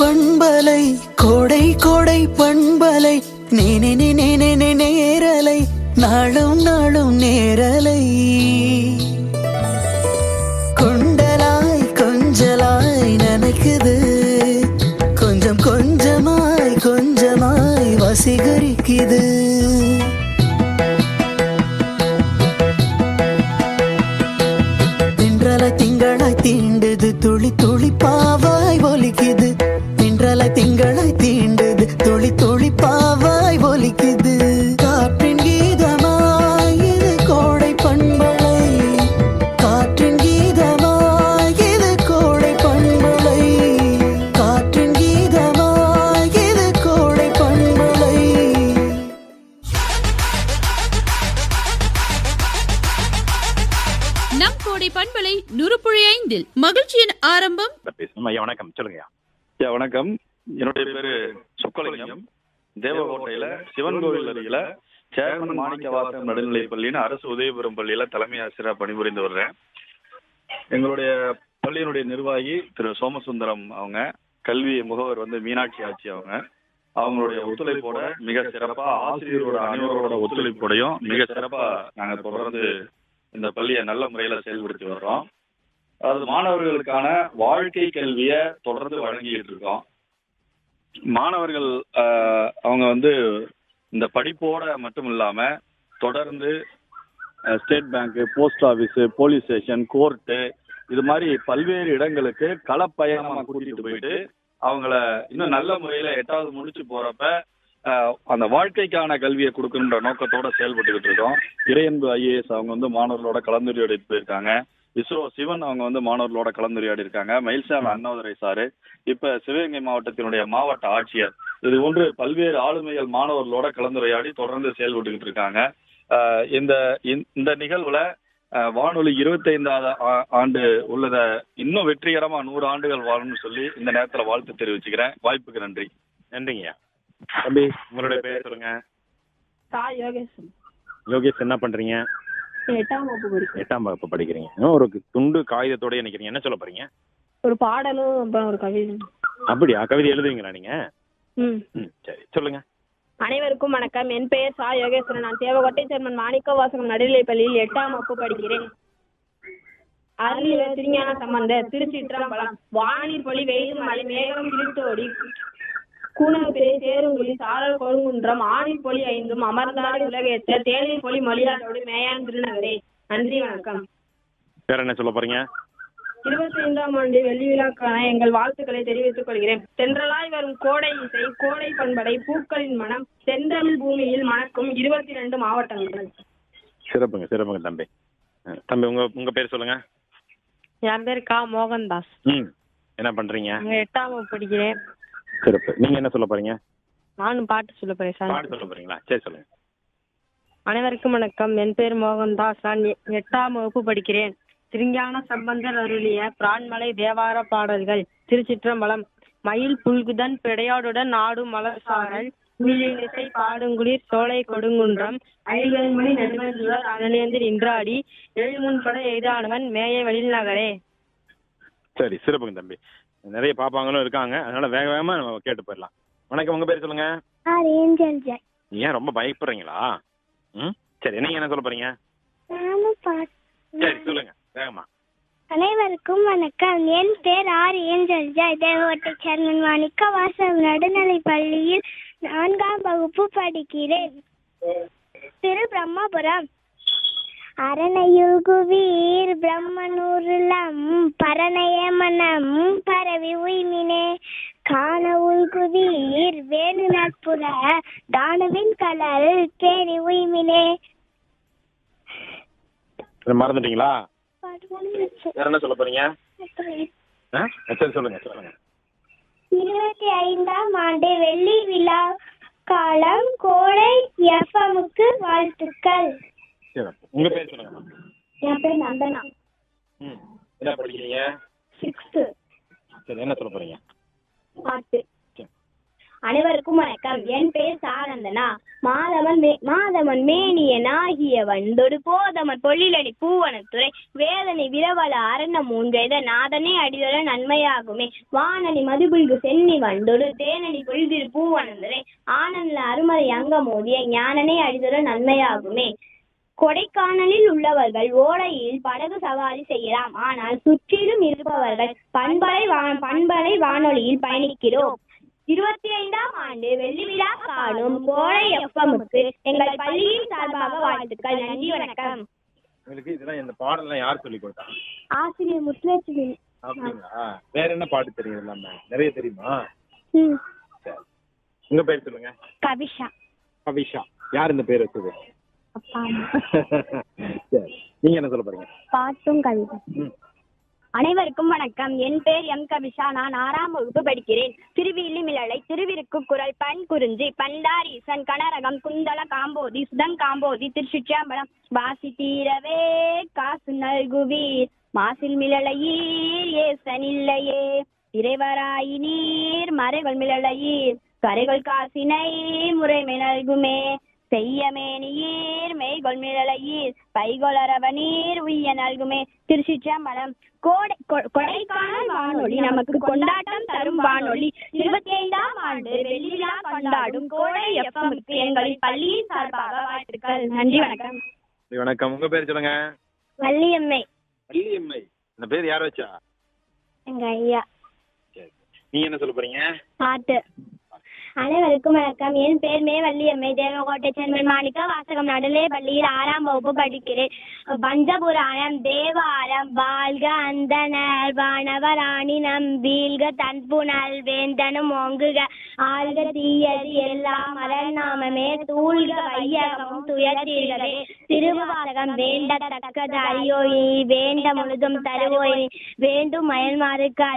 பண்பலை கோடை கோடை பண்பலை நேரலை நாளும் நாளும் நேரலை கொண்டலாய் கொஞ்சலாய் நினைக்குது கொஞ்சம் கொஞ்சமாய் கொஞ்சமாய் வசீகரிக்குது திங்களாய் தீண்டுது துளி துளி பாவாய் ஒலிக்குது தின்றலாய் திங்களாய் தீண்டுது துளி துளி பாவாய் ஒலிக்குது காற்றின் கீதமாய் இது கோடை பண்பலை காற்றின் கீதமாய் இது கோடை பண்பலை காற்றின் கீதமாய் இது கோடை பண்பலை. நம் கோடை பண்பலை 100.5 மகிழ்ச்சியின் ஆரம்பம். வணக்கம், சொல்லுங்க. வணக்கம், என்னுடைய பேரு சுக்கலிங்கம். தேவகோட்டையில சிவன் கோவில் அருகில சேர்மன் மாணிக்கவாசகம் நடுநிலை பள்ளின்னு அரசு உதயபுரம் பள்ளியில தலைமை ஆசிரியரா பணிபுரிந்து வர்றேன். எங்களுடைய பள்ளியினுடைய நிர்வாகி திரு சோமசுந்தரம் அவங்க, கல்வி முகவர் மீனாட்சி ஆட்சி அவங்க. அவங்களுடைய ஒத்துழைப்போட மிக சிறப்பா, ஆசிரியரோட அனைவரோட ஒத்துழைப்போடையும் மிக சிறப்பா நாங்க தொடர்ந்து இந்த பள்ளியை நல்ல முறையில செயல்படுத்தி வர்றோம். அதாவது மாணவர்களுக்கான வாழ்க்கை கல்வியை தொடர்ந்து வழங்கிட்டு இருக்கோம். மாணவர்கள் அவங்க இந்த படிப்போட மட்டும் இல்லாம தொடர்ந்து state bank, post office, police station, court, இது மாதிரி பல்வேறு இடங்களுக்கு களப்பயணமா கூட்டிட்டு போயிட்டு அவங்கள இன்னும் நல்ல முறையில 8வது முடிச்சு போறப்ப அந்த வாழ்க்கைக்கான கல்வியை கொடுக்கணுன்ற நோக்கத்தோட செயல்பட்டுக்கிட்டு இருக்கோம். இறையன்பு ஐஏஎஸ் அவங்க மாணவர்களோட கலந்துரையாடி போயிருக்காங்க. இஸ்ரோ சிவன் அவங்க மாணவர்களோட கலந்துரையாடி இருக்காங்க. மயில்சாமி அண்ணாதுரை சாரு, இப்ப சிவகங்கை மாவட்டத்தினுடைய மாவட்ட ஆட்சியர், இது போன்று பல்வேறு ஆளுமைகள் மாணவர்களோட கலந்துரையாடி தொடர்ந்து செயல்பட்டுக்கிட்டு இருக்காங்க. இந்த நிகழ்வுல வானொலி 25வது ஆண்டு உள்ளத இன்னும் வெற்றிகரமா 100 ஆண்டுகள் வாழணும்னு சொல்லி இந்த நேரத்துல வாழ்த்து தெரிவிச்சுக்கிறேன். வாய்ப்புக்கு நன்றி. நன்றிங்கய்யா. தம்பி, உங்களுடைய பேர் சொல்லுங்க. யோகேஷ், என்ன பண்றீங்க? 8ஆம் வகுப்பு படிக்கிறீங்க. ஒரு துண்டு காகிதத்தோட நினைக்கிறீங்க, என்ன சொல்ல போறீங்க? ஒரு பாடலும் அப்புறம் ஒரு கவிதை. அப்படியா? கவிதை எழுதுவீங்களா நீங்க? சரி, சொல்லுங்க. அனைவருக்கும் வணக்கம். என் பெயர் சா யோகேஸ்வரன். நான் தேவகோட்டை சேர்மன் மாணிக்கவாசகம் நடுநிலை பள்ளியில் 8ஆம் வகுப்பு படிக்கிறேன். அருளிவர் திருஞான சம்பந்தர். திருச்சிற்றம்பலம். வானில் பொலி வெயில் மழை மேகம் கிழித்தோடி கூணப்பிரை சேருங்குழி சாரல் கொடுங்குன்றம் ஆணில் பொலி 5 அமர்ந்தாடு உலகேற்ற தேனில் பொலி மொழியாளோடு மேயான் திருநகரே. நன்றி, வணக்கம். வேற என்ன சொல்ல போறீங்க? 25ஆம் ஆண்டு வெள்ளி விழாக்கான எங்கள் வாழ்த்துக்களை தெரிவித்துக் கொள்கிறேன். தென்றலாய் வரும் கோடை இசை, கோடை பண்படை, பூக்களின் மனம், செந்தமிழ் பூமியில் மணக்கும் 22 மாவட்டங்கள். சிறப்புங்க, சிறப்புங்க தம்பி. தம்பி, உங்க பேர் சொல்லுங்க. என் பேர் கா மோகன்தாஸ். என்ன பண்றீங்க? 8ஆம் வகுப்பு படிக்கிறேன். சிறப்பு. நீங்க என்ன சொல்ல போறீங்க? நானும் பாட்டு சொல்ல போறேன். பாட்டு சொல்ல போறீங்களா? சரி, சொல்லுங்க. அனைவருக்கும் வணக்கம். என் பேர் மோகன்தாஸ். நான் 8ஆம் வகுப்பு படிக்கிறேன். திருஞான சம்பந்தர் அருளிய பிரான்மலை தேவார பாடல்கள். திருச்சிற்றம்பலம். மயில் புல்குதன் பெடையாடுடன் நாடும் மலர்சாரல் இசை பாடுங்குளிர் சோலை கொடுங்குன்றம் ஐல்மணி நடுவன் அனலேந்து நின்றாடி எழுமுன்பட எய்தானவன் மேய வெளியில் நகரே. சரி, சிறப்புங்க தம்பி. நிறைய பாப்பாங்களும் இருக்காங்க, அதனால வேக வேகமா நம்ம கேட்டு போயிடலாம். வணக்கம், உங்க பேர் சொல்லுங்க. ஏன் ரொம்ப பயப்படுறீங்களா? சரி, நீங்க என்ன சொல்ல போறீங்க? சரி, சொல்லுங்க வேகமா. அனைவருக்கும் வணக்கம். என் பேர் ஏஞ்சல் ஜாய். தேவகோட்டை சேர்மன் மாணிக்கவாசகம் நடுநிலை பள்ளியில் 4ஆம் வகுப்பு படிக்கிறேன். திரு பிரம்மபுரம். அரணையுகுவீர் பிரம்மனூருலம் பரணைய மனம் பரவி உய்மினே காண உள்குவீர் வேணு நட்புற தானவின் கலல் பேணி உய்மினே. மறந்துட்டீங்களா? வேற என்ன சொல்ல போறீங்க? சரி, சொல்லுங்க. 25ஆம் ஆண்டு வெள்ளி விழா காலம் கோடை எஃப்எம்க்கு வாழ்த்துக்கள். உங்க பேர் சொல்லுங்க. என் பேர் நந்தனா. என்ன படிக்கிறீங்க? 6th. சரி, என்ன சொல்ல போறீங்க? பாட்டு. அனைவருக்கும் வணக்கம். என் பெயர் சானந்தனா. மாதவன் மேனியனாகிய வந்தொடு போதமன் பொழிலடி பூவனத்துறை வேதனை விரவல அரண மூன்றெய்த நாதனே அடிதொர நன்மையாகுமே வானனி மதுபுல்கு சென்னி வந்தொடு தேனடி பொழிதிரு பூவனந்துரை ஆனந்த அருமறை அங்க மோதிய ஞானனே அடிதொர நன்மையாகுமே. கொடைக்கானலில் உள்ளவர்கள் ஓடையில் படகு சவாரி செய்யலாம். ஆனால் சுற்றிலும் இருப்பவர்கள் பண்பலை வானொலியில் பயணிக்கிறோம். 25ஆம் ஆண்டு வெள்ளி விழா காணும் கோடை எஃப்எம்க்கு எங்கள் பள்ளியின் சார்பாக வாழ்த்துக்கள். நன்றி, வணக்கம். உங்களுக்கு இதெல்லாம் இந்த பாடலாம் யார் சொல்லி கொடுத்தா? ஆசிரியர் முத்துலட்சுமி. அப்படிங்களா? வேற என்ன பாட்டு தெரியும்? எல்லாமே நிறைய தெரியுமா? சரி, உங்க பேர் சொல்லுங்க. கவிஷா. கவிஷா. யார் இந்த பேர் வச்சது? அப்பா. சரி, நீங்க என்ன சொல்ல போறீங்க? பாட்டும் கவிதை. அனைவருக்கும் வணக்கம். என் பேர் எம் கவிஷா. நான் 6ஆம் வகுப்பு படிக்கிறேன். திருவில்லி மிளலை திருவிருக்கு குரல் பண் குறிஞ்சி பண்டாரீசன் கனரகம் குந்தள காம்போதி சுதன் காம்போதி திருச்சிற்றம்பலம் வாசி தீரவே காசு நல்குவீர் மாசில் மிளலையீர் ஏசனில்லையே இறைவராயி நீர் மறைகள் மிளலையீர் கரைகள் காசினை முறைமை நல்குமே செய்யமேனியீர் மெய்கொள் மிளலையீர் பைகொளரவ நீர் உய்ய நல்குமே. திருச்சிற்றம்பலம். கொடைக்கானல் வானொலி நமக்கு கொண்டாட்டம் தரும் வானொலி. 25ஆம் ஆண்டு வெள்ளி விழா கொண்டாடும் கோடை எஃப்எம்க்கு எங்களின் பள்ளியின் சார்பாக வாழ்த்துக்கள். நன்றி, வணக்கம். வணக்கம். உங்க பேர் சொல்லுங்க. வள்ளியம்மை. வள்ளியம்மை. இந்த பேர் யார் வச்சா? எங்க ஐயா. சரி, நீங்க என்ன சொல்ல போறீங்க? பாட்டு. அனைவருக்கும் வணக்கம். என் பேர் மே வள்ளியம்மை. தேவகோட்டை சென்னை மாணிக்க வாசகம் நடுநிலை பள்ளியில் 6ஆம் வகுப்பு படிக்கிறேன். பஞ்சபுராணம் தேவாரம் வாழ்க அந்தனர் வானவராணி நம்பீழ்க தன்புணல் வேந்தனும் ஓங்குக ஆழ்க தீயது எல்லாம் மலர் நாமமே தூள்க வையகமும் துயர்த்தீர்களே திருவாசகம் வேண்டத்தக்கது அறியோய் வேண்ட முழுதும் தருவோய் வேண்டும் மயன்மாருக்கு